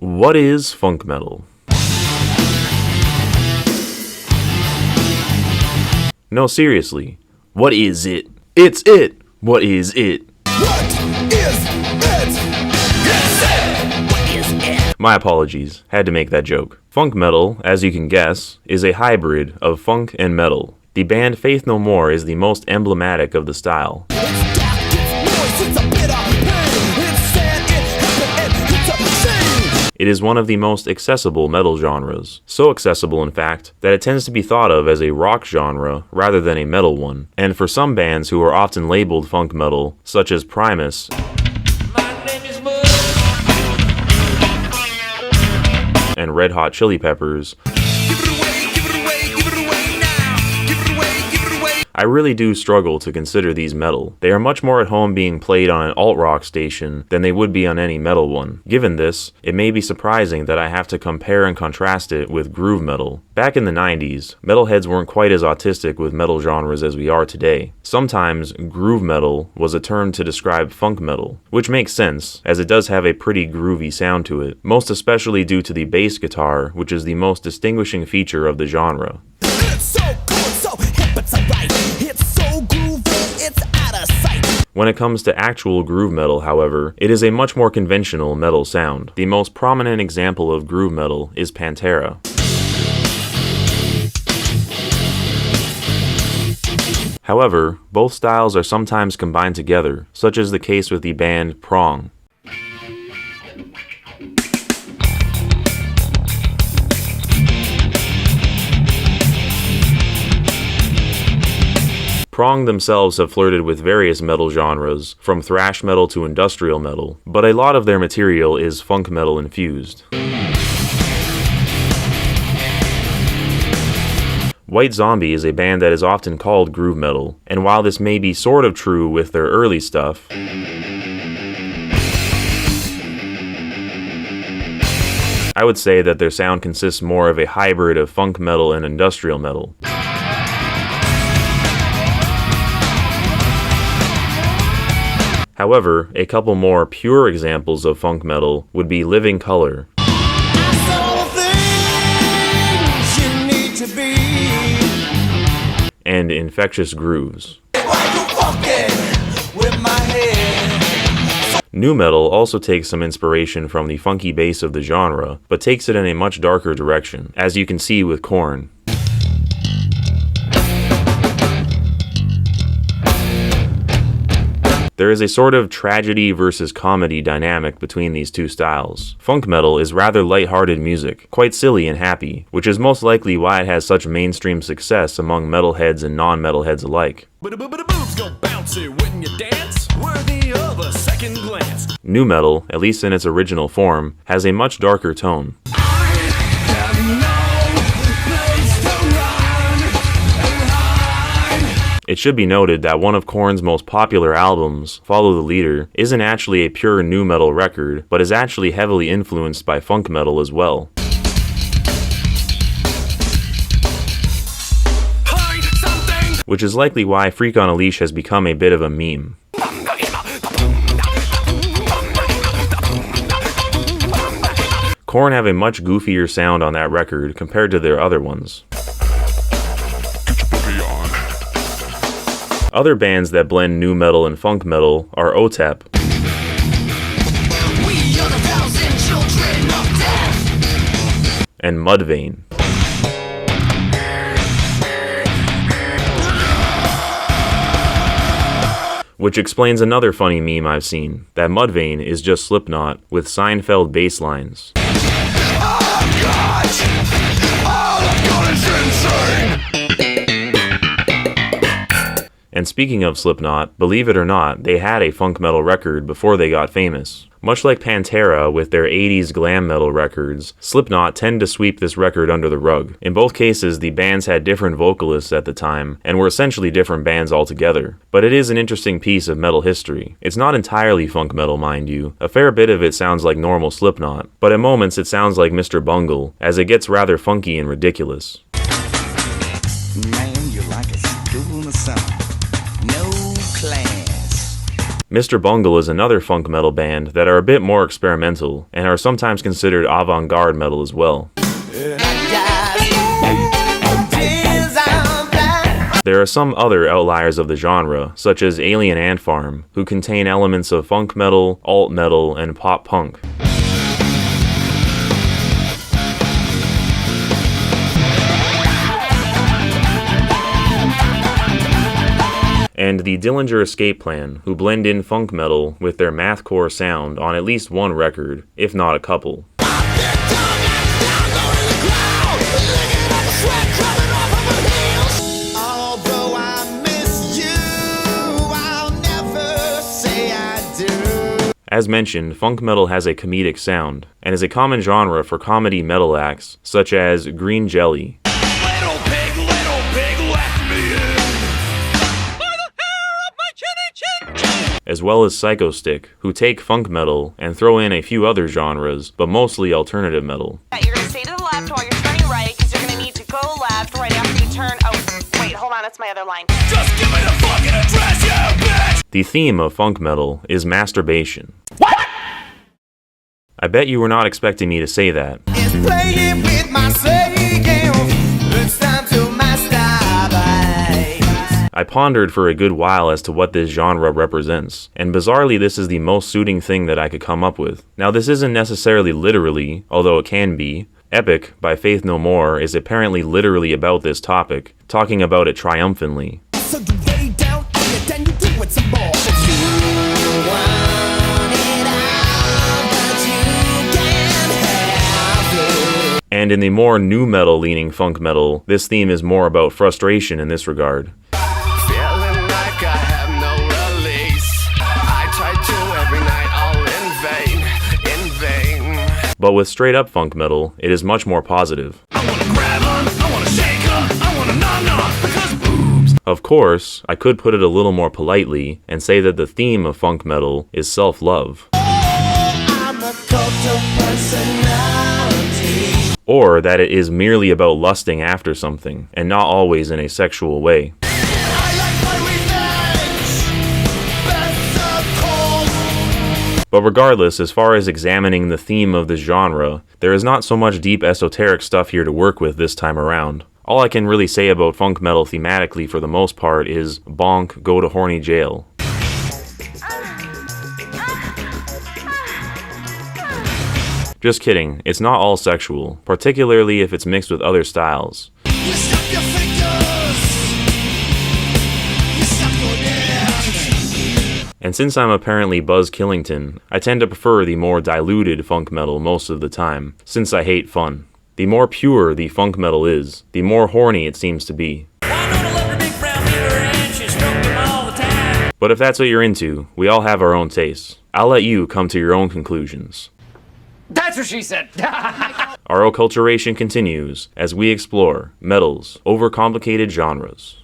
What is funk metal? No, seriously. What is it? It's it! What is it? What is it? It's it! What is it? My apologies, had to make that joke. Funk metal, as you can guess, is a hybrid of funk and metal. The band Faith No More is the most emblematic of the style. It's dark, it's noise, it's a bitter pain. It's sad, it happened, and it's a shame. It is one of the most accessible metal genres. So accessible, in fact, that it tends to be thought of as a rock genre rather than a metal one. And for some bands who are often labeled funk metal, such as Primus, and Red Hot Chili Peppers, I really do struggle to consider these metal. They are much more at home being played on an alt-rock station than they would be on any metal one. Given this, it may be surprising that I have to compare and contrast it with groove metal. Back in the 90s, metalheads weren't quite as autistic with metal genres as we are today. Sometimes, groove metal was a term to describe funk metal, which makes sense, as it does have a pretty groovy sound to it, most especially due to the bass guitar, which is the most distinguishing feature of the genre. It's so cool, so hip, it's alright. It's so groovy, it's out of sight. When it comes to actual groove metal, however, it is a much more conventional metal sound. The most prominent example of groove metal is Pantera. However, both styles are sometimes combined together, such as the case with the band Prong. Prong themselves have flirted with various metal genres, from thrash metal to industrial metal, but a lot of their material is funk metal infused. White Zombie is a band that is often called groove metal, and while this may be sort of true with their early stuff, I would say that their sound consists more of a hybrid of funk metal and industrial metal. However, a couple more pure examples of funk metal would be Living Colour and Infectious Grooves. Nu metal also takes some inspiration from the funky bass of the genre, but takes it in a much darker direction, as you can see with Korn. There is a sort of tragedy versus comedy dynamic between these two styles. Funk metal is rather light-hearted music, quite silly and happy, which is most likely why it has such mainstream success among metalheads and non-metalheads alike. Nu metal, at least in its original form, has a much darker tone. It should be noted that one of Korn's most popular albums, Follow the Leader, isn't actually a pure nu metal record, but is actually heavily influenced by funk metal as well. Which is likely why Freak on a Leash has become a bit of a meme. Korn have a much goofier sound on that record compared to their other ones. Other bands that blend nu metal and funk metal are OTEP, and Mudvayne. Which explains another funny meme I've seen, that Mudvayne is just Slipknot with Seinfeld bass lines. And speaking of Slipknot, believe it or not, they had a funk metal record before they got famous. Much like Pantera with their 80s glam metal records, Slipknot tend to sweep this record under the rug. In both cases, the bands had different vocalists at the time, and were essentially different bands altogether. But it is an interesting piece of metal history. It's not entirely funk metal, mind you. A fair bit of it sounds like normal Slipknot, but at moments it sounds like Mr. Bungle, as it gets rather funky and ridiculous. Man, you're like a school in the summer. No class. Mr. Bungle is another funk metal band that are a bit more experimental and are sometimes considered avant-garde metal as well. There are some other outliers of the genre, such as Alien Ant Farm, who contain elements of funk metal, alt metal, and pop punk. And the Dillinger Escape Plan, who blend in funk metal with their mathcore sound on at least one record, if not a couple. As mentioned, funk metal has a comedic sound, and is a common genre for comedy metal acts, such as Green Jelly, Little pig, let me in. By the hair of my chinny chin. as well as Psycho Stick, who take funk metal and throw in a few other genres, but mostly alternative metal. You're going to stay to the left while you're turning right, because you're going to need to go left right after you turn. Oh, wait, hold on, that's my other line. Just give me the fucking address, you bitch. The theme of funk metal is masturbation. What? I bet you were not expecting me to say that. It's playing with my saying. It's time to masturbate. I pondered for a good while as to what this genre represents, and bizarrely this is the most suiting thing that I could come up with. Now this isn't necessarily literally, although it can be. Epic, by Faith No More, is apparently literally about this topic, talking about it triumphantly. So you lay down on it, then you do it some more. You want it all, but you can't have it. And in the more nu metal leaning funk metal, this theme is more about frustration in this regard. Feeling like I have no release. I try to every night, all in vain. But with straight up funk metal, it is much more positive. I wanna grab her, I wanna shake her, I wanna nom because boobs. Of course, I could put it a little more politely and say that the theme of funk metal is self-love. I'm a cult of personality. Or that it is merely about lusting after something, and not always in a sexual way. I like my revenge. Best of course. But regardless, as far as examining the theme of this genre, there is not so much deep esoteric stuff here to work with this time around. All I can really say about funk metal thematically for the most part is bonk, go to horny jail. Just kidding, it's not all sexual, particularly if it's mixed with other styles. You snap your fingers. You snap your neck. And since I'm apparently Buzz Killington, I tend to prefer the more diluted funk metal most of the time, since I hate fun. The more pure the funk metal is, the more horny it seems to be. But if that's what you're into, we all have our own tastes. I'll let you come to your own conclusions. That's what she said. Our acculturation continues as we explore metal's overcomplicated genres.